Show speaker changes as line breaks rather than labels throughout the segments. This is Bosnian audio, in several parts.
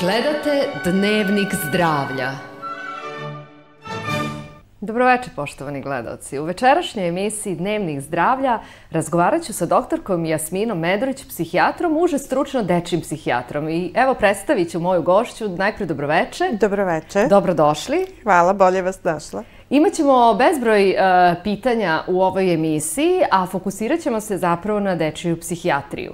Gledate Dnevnik zdravlja. Dobroveče, poštovani gledaoci. U večerašnjoj emisiji Dnevnik zdravlja razgovarat ću sa doktorkom Jasminom Medorić, psihijatrom, uže stručno dečijim psihijatrom. I evo, predstavit ću moju gošću. Najpre dobroveče.
Dobroveče.
Dobrodošli.
Hvala, bolje vas našla.
Imaćemo bezbroj pitanja u ovoj emisiji, a fokusirat ćemo se zapravo na dečiju psihijatriju.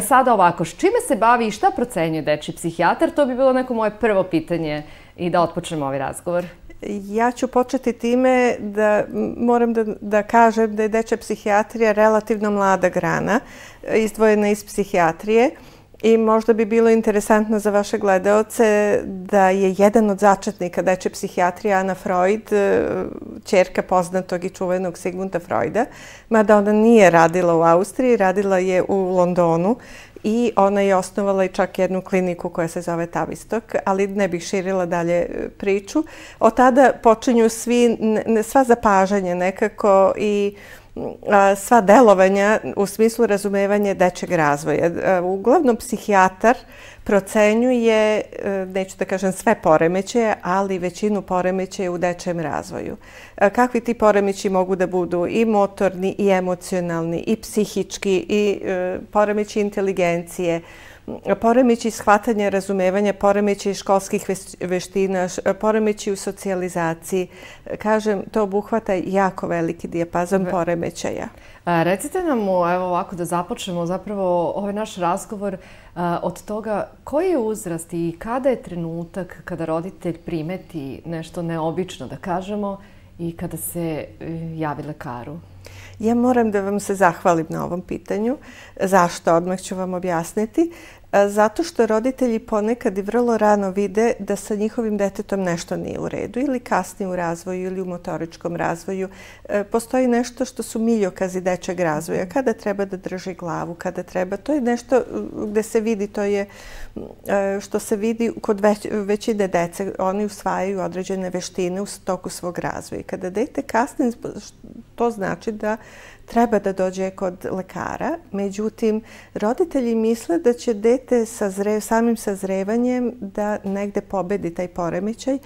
Sada ovako, s čime se bavi i šta procenjuje dečiji psihijatar? To bi bilo neko moje prvo pitanje i da otpočnemo ovaj razgovor.
Ja ću početi time da moram da kažem da je dečja psihijatrija relativno mlada grana, izdvojena iz psihijatrije. I možda bi bilo interesantno za vaše gledaoce da je jedan od začetnika dečje psihijatrije Ana Freud, ćerka poznatog i čuvenog Sigmunda Freuda, mada ona nije radila u Austriji, radila je u Londonu i ona je osnovala i čak jednu kliniku koja se zove Tavistock, ali ne bih širila dalje priču. Od tada počinju sva zapažanja nekako i sva delovanja u smislu razumevanja dečjeg razvoja. Uglavnom, psihijatar procenjuje, neću da kažem sve poremećaje, ali većinu poremećaja u dečjem razvoju. Kakvi ti poremeći mogu da budu i motorni, i emocionalni, i psihički, i poremeći inteligencije, poremeći shvatanja, razumevanja, poremeći školskih veština, poremeći u socijalizaciji. Kažem, to obuhvata jako veliki dijapazon poremećaja.
Recite nam, evo ovako da započnemo zapravo ovaj naš razgovor od toga koji je uzrast i kada je trenutak kada roditelj primeti nešto neobično, da kažemo, i kada se javi lekaru.
Ja moram da vam se zahvalim na ovom pitanju. Zašto? Odmah ću vam objasniti. Zato što roditelji ponekad i vrlo rano vide da sa njihovim detetom nešto nije u redu ili kasnije u razvoju ili u motoričkom razvoju. Postoji nešto što su miljokazi dečjeg razvoja. Kada treba da drži glavu, kada treba. To je nešto gde se vidi, to je što se vidi kod većine dece. Oni usvajaju određene veštine u toku svog razvoja. Kada dete kasnije, to znači da treba da dođe kod lekara. Međutim, roditelji misle da će dete samim sazrevanjem da negde pobedi taj poremećaj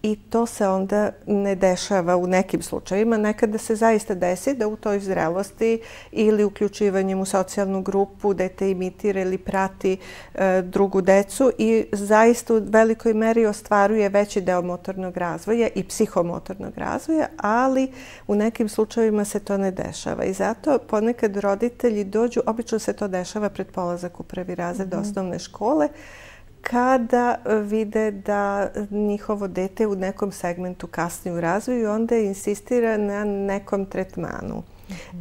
i to se onda ne dešava u nekim slučajevima. Nekada se zaista desi da u toj zrelosti ili uključivanjem u socijalnu grupu dete imitira ili prati drugu decu i zaista u velikoj meri ostvaruje veći deo motornog razvoja i psihomotornog razvoja, ali u nekim slučajevima se to ne dešava. I zato ponekad roditelji dođu, obično se to dešava pred polazak u prvi razred osnovne škole, kada vide da njihovo dete u nekom segmentu kasni u razvoju, onda insistira na nekom tretmanu.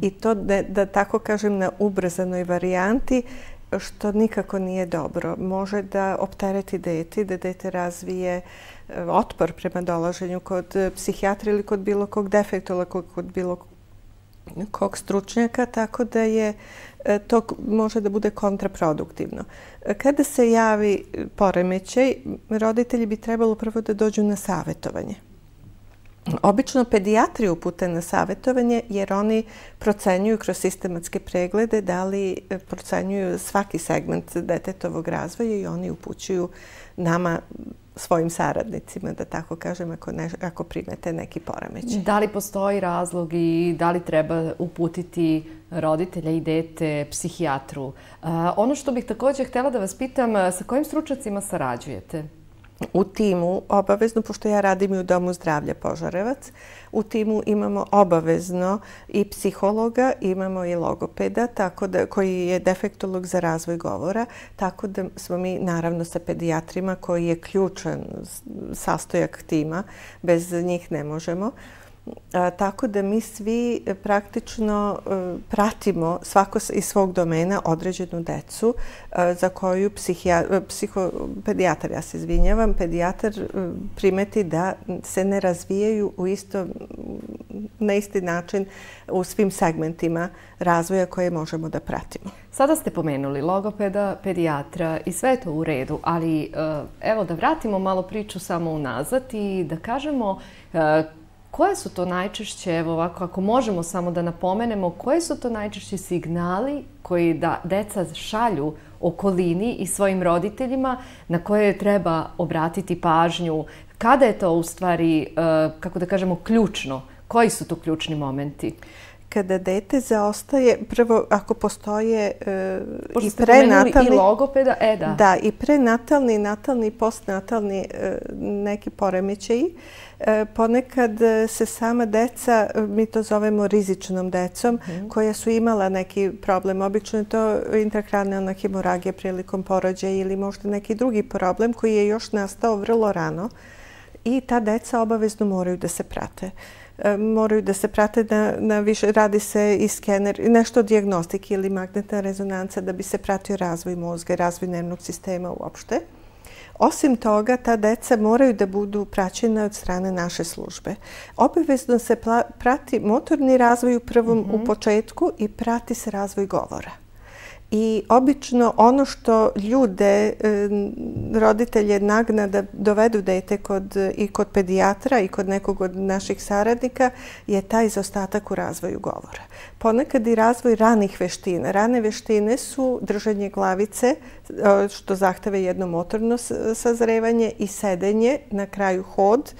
I to, da tako kažem, na ubrzanoj varijanti, što nikako nije dobro. Može da optereti dete, da dete razvije otpor prema dolaženju kod psihijatra ili kod bilo kog defektologa, kod bilo kog stručnjaka, tako da je to može da bude kontraproduktivno. Kada se javi poremećaj, roditelji bi trebalo prvo da dođu na savjetovanje. Obično pedijatri upute na savjetovanje jer oni procenjuju kroz sistematske preglede da li procenjuju svaki segment detetovog razvoja i oni upućuju nama, svojim saradnicima, da tako kažem, ako primete neki poremećaj.
Da li postoji razlog i da li treba uputiti roditelja i dete psihijatru? Ono što bih također htjela da vas pitam, sa kojim stručnjacima sarađujete?
U timu, obavezno, pošto ja radim i u Domu zdravlja Požarevac, u timu imamo obavezno i psihologa, imamo i logopeda, koji je defektolog za razvoj govora, tako da smo mi naravno sa pedijatrima koji je ključan sastojak tima, bez njih ne možemo. Tako da mi svi praktično pratimo svako iz svog domena određenu decu za koju pedijatar, ja se izvinjavam, pedijatar primeti da se ne razvijaju na isti način u svim segmentima razvoja koje možemo da pratimo.
Sada ste pomenuli logopeda, pedijatra i sve je to u redu, ali evo da vratimo malo priču samo unazad i da kažemo Koje su to najčešće, evo ovako, ako možemo samo da napomenemo, koje su to najčešći signali koji deca šalju okolini i svojim roditeljima na koje treba obratiti pažnju? Kada je to u stvari, kako da kažemo, ključno? Koji su to ključni momenti?
Kada dete zaostaje, prvo ako postoje
i prenatalni... i logopeda, da.
Da, i prenatalni, natalni i postnatalni neki poremećaji. Ponekad se sama deca, mi to zovemo rizičnom decom, koja su imala neki problem. Obično je to intrakranijalna hemoragija prilikom porođaja ili možda neki drugi problem koji je još nastao vrlo rano. I ta deca obavezno moraju da se prate. Moraju da se prate na više, radi se i skener, nešto dijagnostike ili magnetna rezonanca da bi se pratio razvoj mozga i razvoj nervnog sistema uopšte. Osim toga, ta deca moraju da budu praćena od strane naše službe. Obavezno se prati motorni razvoj u početku i prati se razvoj govora. I obično ono što ljude, roditelje nagna da dovedu dete i kod pedijatra i kod nekog od naših saradnika je taj zaostatak u razvoju govora. Ponekad i razvoj ranih veština. Rane veštine su držanje glavice, što zahteve jedno motorno sazrevanje i sedenje, na kraju hod,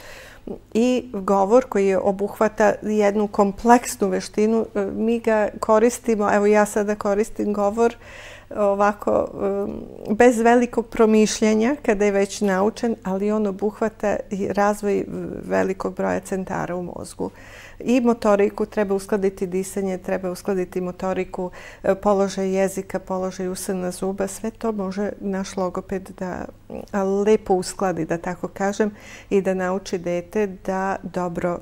i govor koji obuhvata jednu kompleksnu veštinu. Mi ga koristimo, evo ja sada koristim govor ovako bez velikog promišljanja kada je već naučen, ali on obuhvata razvoj velikog broja centara u mozgu. I motoriku, treba uskladiti disanje, treba uskladiti motoriku, položaj jezika, položaj usana zuba. Sve to može naš logoped da lepo uskladi, da tako kažem, i da nauči dete da dobro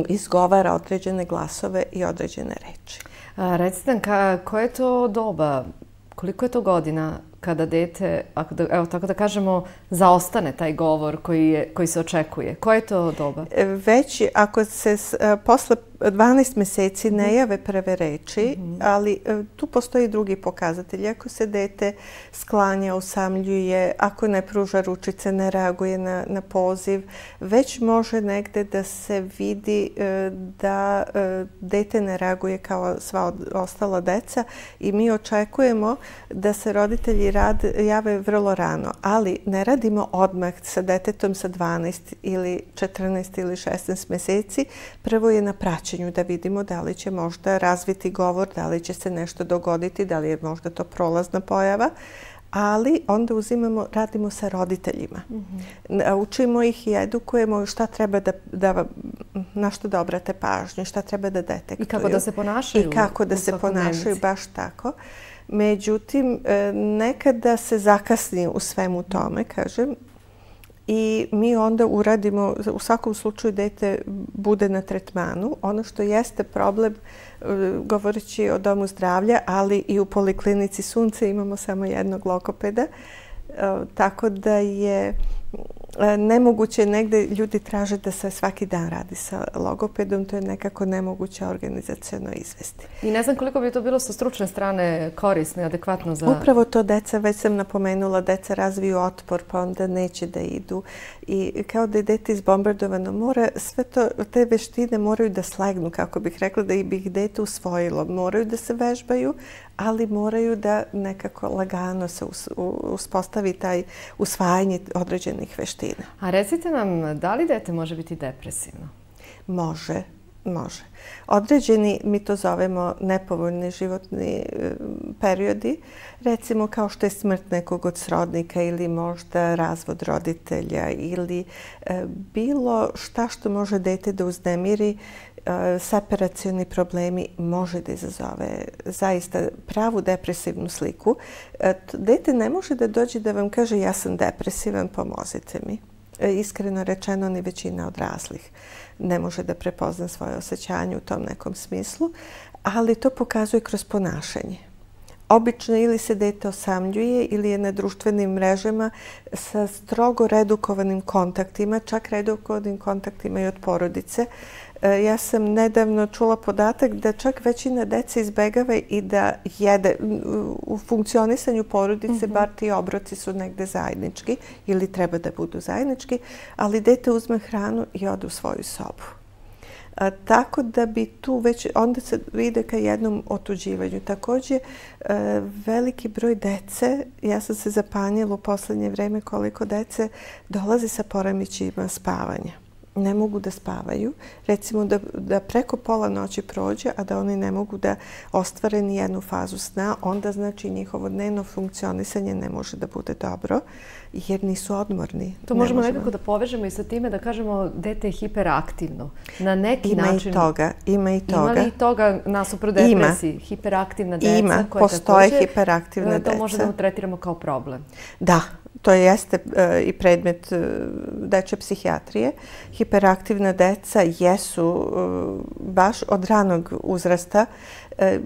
izgovara određene glasove i određene reči.
Recite nam, koje je to doba, koliko je to godina kada dete, evo tako da kažemo, zaostane taj govor koji se očekuje? Koje je to doba?
Već ako se posle 12 meseci ne jave prve reči, ali tu postoji drugi pokazatelj. Ako se dete sklanja, usamljuje, ako ne pruža ručice, ne reaguje na poziv, već može negde da se vidi da dete ne reaguje kao sva ostala deca i mi očekujemo da se roditelji jave vrlo rano, ali ne radimo odmah sa detetom sa 12 ili 14 ili 16 meseci. Prvo je na praćenju da vidimo da li će možda razviti govor, da li će se nešto dogoditi, da li je možda to prolazna pojava, ali onda radimo sa roditeljima. Učimo ih i edukujemo šta treba na što da obrate pažnju, šta treba da detektuju.
I kako da se ponašaju.
I kako da se ponašaju, baš tako. Međutim, nekada se zakasni u svemu tome, kažem, i mi onda uradimo, u svakom slučaju dete bude na tretmanu. Ono što jeste problem, govoreći o Domu zdravlja, ali i u Poliklinici Sunce imamo samo jednog logopeda, tako da je nemoguće, negde ljudi traže da se svaki dan radi sa logopedom, to je nekako nemoguće organizaciono izvesti.
I ne znam koliko bi to bilo sa stručne strane korisno i adekvatno za...
Upravo to deca, već sam napomenula, deca razviju otpor pa onda neće da idu i kao da je dete izbombardovano, sve to, te veštine moraju da slegnu, kako bih rekla, da bi ih dete usvojilo. Moraju da se vežbaju, ali moraju da nekako lagano se uspostavi taj usvajanje određenih veština.
A recite nam, da li dete može biti depresivno?
Može. Određeni, mi to zovemo nepovoljni životni periodi, recimo kao što je smrt nekog od srodnika ili možda razvod roditelja ili bilo šta što može dete da uznemiri, separacioni problemi može da izazove zaista pravu depresivnu sliku. Dete ne može da dođe da vam kaže ja sam depresivan, pomozite mi. Iskreno rečeno, ni većina odraslih ne može da prepozna svoje osjećanje u tom nekom smislu, ali to pokazuje kroz ponašanje. Obično ili se dete osamljuje ili je na društvenim mrežama sa strogo redukovanim kontaktima, čak redukovanim kontaktima i od porodice. Ja sam nedavno čula podatak da čak većina dece izbegava i da jede. U funkcionisanju porodice bar ti obroci su negde zajednički ili treba da budu zajednički, ali dete uzme hranu i ode u svoju sobu. Tako da bi tu već, onda se ide ka jednom otuđivanju. Također, veliki broj dece, ja sam se zapanjila u poslednje vreme koliko dece dolazi sa poremećajima spavanja. Ne mogu da spavaju. Recimo da preko pola noći prođe, a da oni ne mogu da ostvare ni jednu fazu sna, onda znači njihovo dnevno funkcionisanje ne može da bude dobro, jer nisu odmorni.
To možemo nekako da povežemo i sa time da kažemo dete je hiperaktivno. Na neki način...
Ima i toga.
Ima li toga nasuprot depresiji? Hiperaktivna deca?
Ima, postoje hiperaktivne dece.
To možemo da tretiramo kao problem.
Da. To jeste i predmet dečje psihijatrije. Hiperaktivna deca jesu baš od ranog uzrasta.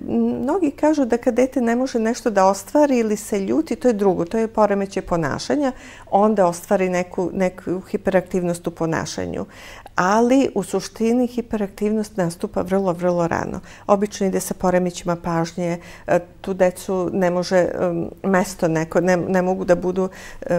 Mnogi kažu da kad dete ne može nešto da ostvari ili se ljuti, to je drugo, to je poremećaj ponašanja, onda ostvari neku hiperaktivnost u ponašanju. Ali u suštini hiperaktivnost nastupa vrlo, vrlo rano. Obično ide sa poremećima pažnje, tu decu ne može mesto neko, ne mogu da budu,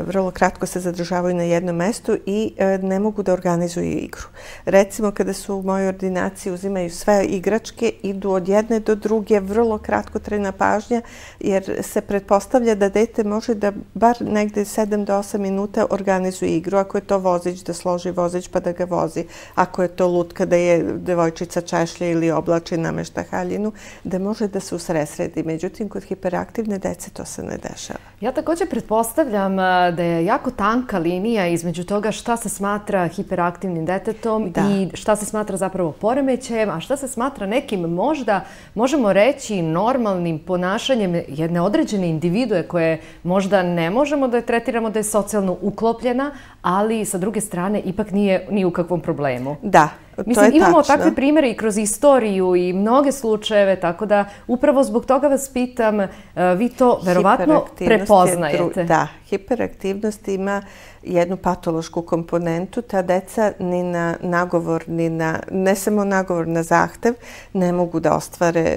vrlo kratko se zadržavaju na jednom mestu i ne mogu da organizuju igru. Recimo kada su u mojoj ordinaciji uzimaju sve igračke, idu od jedne do druge, vrlo kratko trajna pažnja, jer se pretpostavlja da dete može da bar negde 7 do 8 minuta organizuje igru. Ako je to vozić, da složi vozić pa da ga vozi. Ako je to lutka da je devojčica češlja ili oblači, namešta haljinu, da može da se usredsredi. Međutim, kod hiperaktivne dece to se ne dešava.
Ja također pretpostavljam da je jako tanka linija između toga šta se smatra hiperaktivnim detetom i šta se smatra zapravo poremećajem, a šta se smatra nekim možda, možemo reći, normalnim ponašanjem jedne određene individue koje možda ne možemo da je tretiramo da je socijalno uklopljena, ali sa druge strane ipak nije ni u kakvom problemu.
Da, to je tačno.
Mislim, imamo takve primjere i kroz istoriju i mnoge slučajeve, tako da upravo zbog toga vas pitam, vi to verovatno prepoznajete.
Da, hiperaktivnost ima jednu patološku komponentu. Ta deca ni na nagovor, ne samo nagovor na zahtev, ne mogu da ostvare,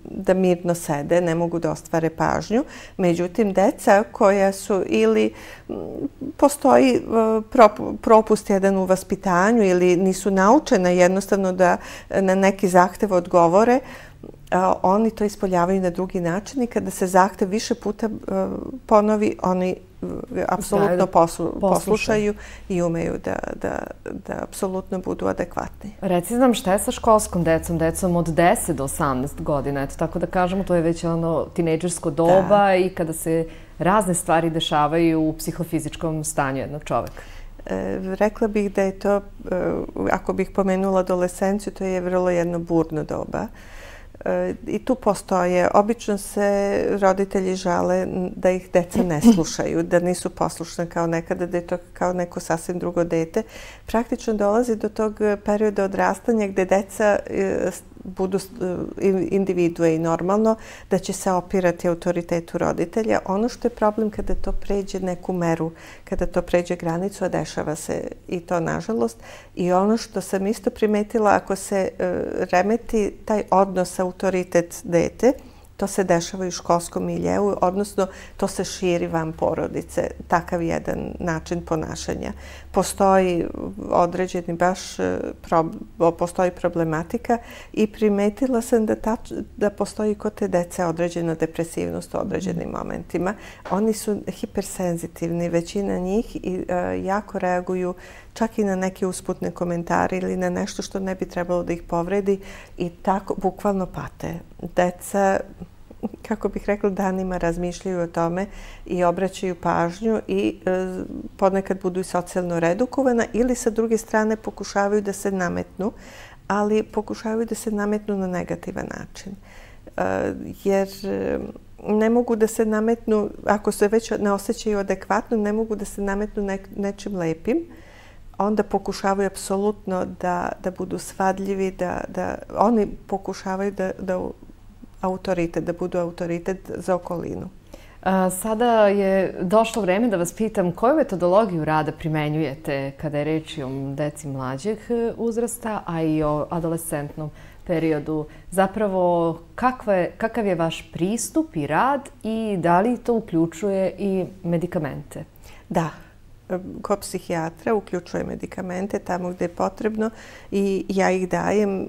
da mirno sede, ne mogu da ostvare pažnju. Međutim, deca koja su ili postoji propust jedan u vaspitanju ili nisu naučena jednostavno da na neki zahtev odgovore, oni to ispoljavaju na drugi način i kada se zahtev više puta ponovi, oni apsolutno poslušaju i umeju da apsolutno budu adekvatni.
Reci nam šta je sa školskom decom od 10 do 18 godina, eto tako da kažemo, to je već ono tinejdžersko doba i kada se razne stvari dešavaju u psihofizičkom stanju jednog čoveka.
Rekla bih da je to, ako bih pomenula adolescenciju, to je vrlo jedno burno doba. I tu postoje, obično se roditelji žale da ih deca ne slušaju, da nisu poslušne kao nekada, da je to kao neko sasvim drugo dete. Praktično dolazi do tog perioda odrastanja gde deca budu individue i normalno da će se opirati autoritetu roditelja. Ono što je problem kada to pređe neku meru, kada to pređe granicu, a dešava se i to nažalost. I ono što sam isto primetila, ako se remeti taj odnos autoritet dete, to se dešava i u školskom miljeu, odnosno to se širi van porodice, takav jedan način ponašanja. Postoji određeni postoji problematika i primetila sam da postoji kod te dece određena depresivnost u određenim momentima. Oni su hipersenzitivni, većina njih i jako reaguju čak i na neke usputne komentare ili na nešto što ne bi trebalo da ih povredi i tako bukvalno pate. Deca, kako bih rekla, danima razmišljaju o tome i obraćaju pažnju i ponekad budu i socijalno redukovana ili sa druge strane pokušavaju da se nametnu, ali pokušavaju da se nametnu na negativan način. Jer ne mogu da se nametnu, ako se već ne osjećaju adekvatno, ne mogu da se nametnu nečim lepim, onda pokušavaju apsolutno da budu svadljivi, da oni pokušavaju da budu autoritet za okolinu.
Sada je došlo vreme da vas pitam koju metodologiju rada primenjujete kada je reč i o deci mlađeg uzrasta, a i o adolescentnom periodu. Zapravo, kakav je vaš pristup i rad i da li to uključuje i medikamente?
Da. Kod psihijatra uključuje medikamente tamo gde je potrebno i ja ih dajem.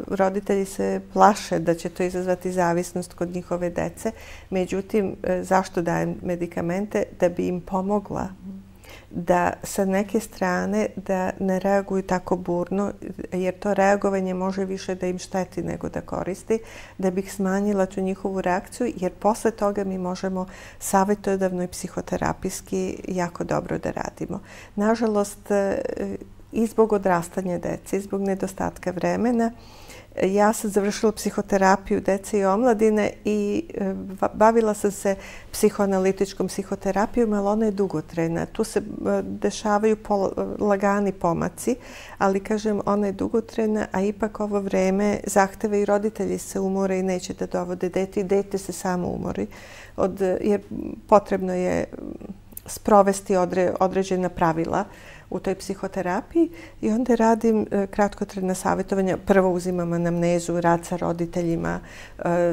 Roditelji se plaše da će to izazvati zavisnost kod njihove dece. Međutim, zašto dajem medikamente? Da bi im pomogla da sa neke strane da ne reaguju tako burno, jer to reagovanje može više da im šteti nego da koristi, da bih smanjila tu njihovu reakciju, jer posle toga mi možemo savjetodavno i psihoterapijski jako dobro da radimo. Nažalost, i zbog odrastanja dece, i zbog nedostatka vremena, ja sam završila psihoterapiju dece i omladine i bavila sam se psihoanalitičkom psihoterapijom, ali ona je dugotrajna. Tu se dešavaju lagani pomaci, ali kažem, ona je dugotrajna, a ipak ovo vreme zahteva i roditelji se umore i neće da dovode dete i dete se samo umori, jer potrebno je sprovesti određena pravila u toj psihoterapiji i onda radim kratkotrajna savjetovanja. Prvo uzimam anamnezu, rad sa roditeljima,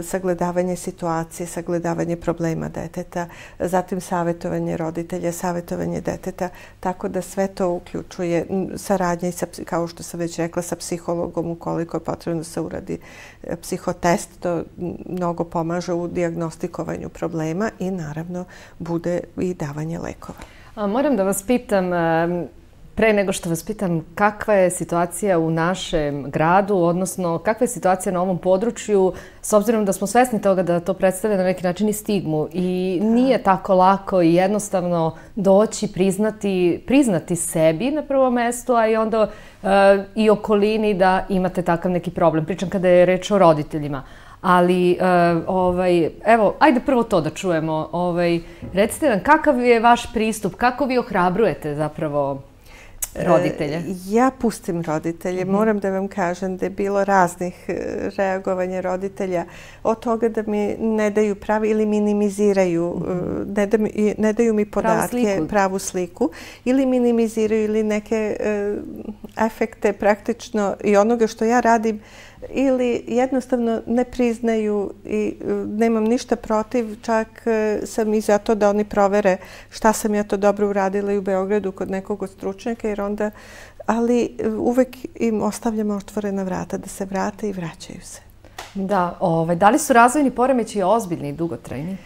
sagledavanje situacije, sagledavanje problema deteta, zatim savjetovanje roditelja, savjetovanje deteta, tako da sve to uključuje saradnje, kao što sam već rekla, sa psihologom ukoliko je potrebno da se uradi psihotest. To mnogo pomaže u dijagnostikovanju problema i naravno bude i davanje lekova.
Moram da vas pitam, pre nego što vas pitam, kakva je situacija u našem gradu, odnosno kakva je situacija na ovom području, s obzirom da smo svesni toga da to predstavlja na neki način i stigmu i nije tako lako i jednostavno doći, priznati sebi na prvom mestu, a i onda i okolini da imate takav neki problem. Pričam kada je reč o roditeljima. Ali, evo, ajde prvo to da čujemo. Recite nam, kakav je vaš pristup, kako vi ohrabrujete zapravo roditelje?
Ja pustim roditelje. Moram da vam kažem da je bilo raznih reagovanja roditelja od toga da mi ne daju pravi ili minimiziraju, ne daju mi podatke, pravu sliku ili minimiziraju ili neke efekte praktično i onoga što ja radim ili jednostavno ne priznaju i nemam ništa protiv, čak sam i za to da oni provere šta sam ja to dobro uradila i u Beogradu kod nekog od stručnjaka, jer onda, ali uvek im ostavljamo otvorena vrata da se vrate i vraćaju se.
Da, da li su razvojni poremećaji ozbiljni i dugotrajni?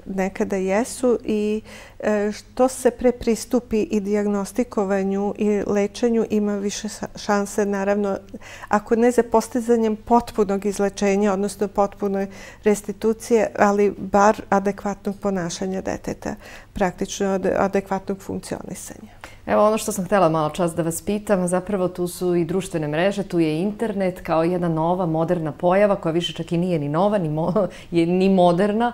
Nekada jesu i što se pre pristupi i dijagnostikovanju i lečenju ima više šanse, naravno, ako ne za postizanjem potpunog izlečenja, odnosno potpune restitucije, ali bar adekvatnog ponašanja deteta, praktično adekvatnog funkcionisanja.
Evo ono što sam htjela malo čas da vas pitam, zapravo tu su i društvene mreže, tu je internet kao jedna nova, moderna pojava koja više čak i nije ni nova, ni moderna,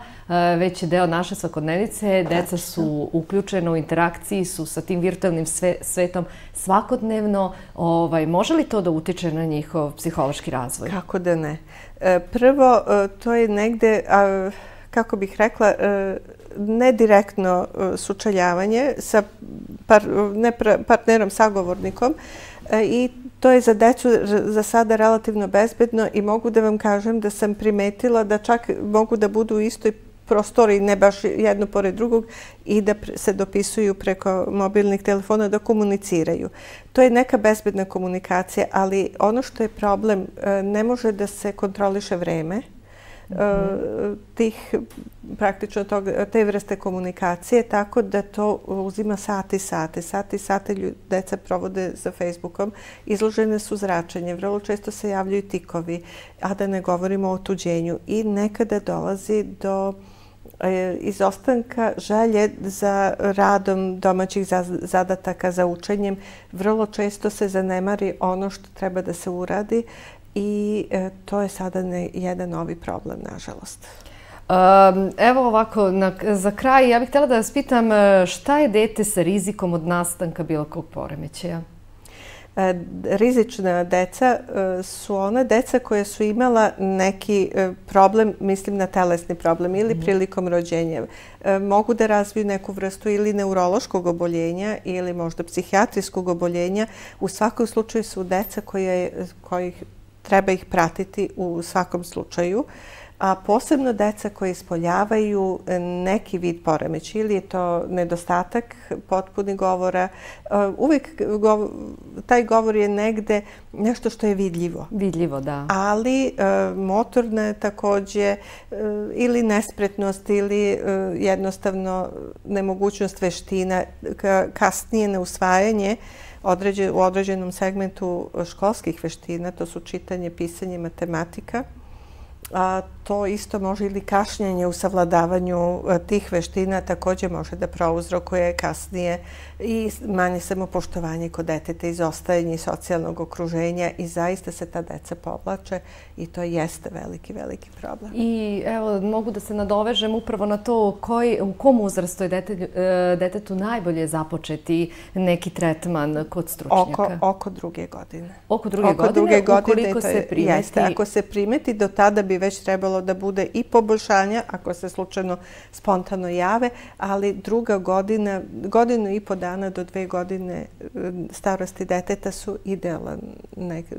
već je deo naše svakodnevice. Deca su uključena u interakciji, su sa tim virtualnim svetom svakodnevno. Može li to da utiče na njihov psihološki razvoj?
Kako da ne. Prvo, to je negde, kako bih rekla, nedirektno sučeljavanje sa partnerom, sagovornikom i to je za decu za sada relativno bezbedno i mogu da vam kažem da sam primetila da čak mogu da budu u istoj prostoriji, ne baš jedno pored drugog i da se dopisuju preko mobilnih telefona, da komuniciraju. To je neka bezbedna komunikacija, ali ono što je problem, ne može da se kontroliše vreme praktično te vrste komunikacije, tako da to uzima sati i sate deca provode za Facebookom, izložene su zračenje, vrlo često se javljaju tikovi, a da ne govorimo o otuđenju i nekada dolazi do izostanka želje za radom domaćih zadataka, za učenjem. Vrlo često se zanemari ono što treba da se uradi i to je sada jedan novi problem, nažalost.
Evo ovako, za kraj, ja bih htjela da vas pitam šta je dete sa rizikom od nastanka bilo kog poremećaja?
Rizična deca su ona deca koja su imala neki problem, mislim na telesni problem ili prilikom rođenja. Mogu da razviju neku vrstu ili neurološkog oboljenja ili možda psihijatrijskog oboljenja. U svakom slučaju su deca kojih treba ih pratiti u svakom slučaju. A posebno deca koji ispoljavaju neki vid poremeća ili je to nedostatak potpuni govora. Uvijek taj govor je negde nešto što je vidljivo.
Vidljivo, da.
Ali motorna takođe ili nespretnost ili jednostavno nemogućnost veština, kasnije neusvajanje u određenom segmentu školskih veština, to su čitanje, pisanje, matematika. A to isto može ili kašnjenje u savladavanju tih veština također može da prouzrokuje kasnije i manje samopoštovanje kod deteta, izostajanje socijalnog okruženja i zaista se ta deca povlače i to jeste veliki, veliki problem.
I evo, mogu da se nadovežem upravo na to u kom uzrastu je detetu najbolje započeti neki tretman kod stručnjaka?
Oko 2. godine.
Oko druge godine, ukoliko se primeti?
Jeste, ako se primeti, do tada bi već trebalo da bude i poboljšanja, ako se slučajno spontano jave, ali 2. godina, 1,5 dana do 2 godine starosti deteta su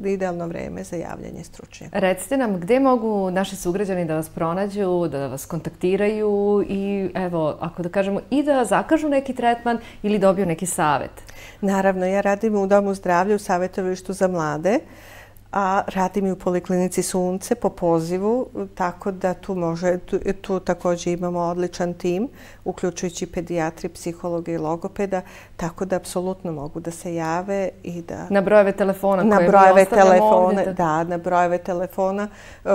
idealno vreme za javljanje stručnjaka.
Recite nam, gdje mogu naši sugrađani da vas pronađu, da vas kontaktiraju i evo, ako da kažemo, i da zakažu neki tretman ili dobiju neki savjet?
Naravno, ja radim u Domu zdravlja u savjetovalištu za mlade, a radim i u Poliklinici Sunce po pozivu, tako da tu također imamo odličan tim, uključujući pedijatri, psihologa i logopeda, tako da apsolutno mogu da se jave i da...
Na brojeve telefona koje mi ostavljamo ovdje?
Da, na brojeve telefona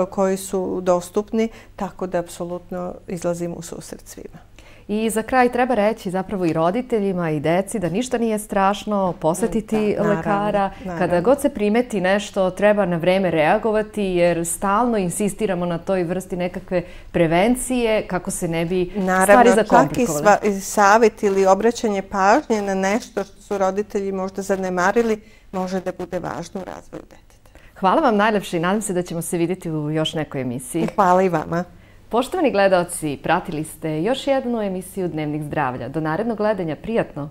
koji su dostupni, tako da apsolutno izlazimo u susret svima.
I za kraj treba reći zapravo i roditeljima i deci da ništa nije strašno, posjetiti lekara. Kada god se primeti nešto, treba na vreme reagovati jer stalno insistiramo na toj vrsti nekakve prevencije kako se ne bi stvari zakomplikovali.
Naravno, čak i savjet ili obraćanje pažnje na nešto što su roditelji možda zanemarili može da bude važno u razvoju deteta.
Hvala vam najlepše i nadam se da ćemo se vidjeti u još nekoj emisiji.
Hvala i vama.
Poštovani gledaoci, pratili ste još jednu emisiju Dnevnik zdravlja. Do narednog gledanja, prijatno!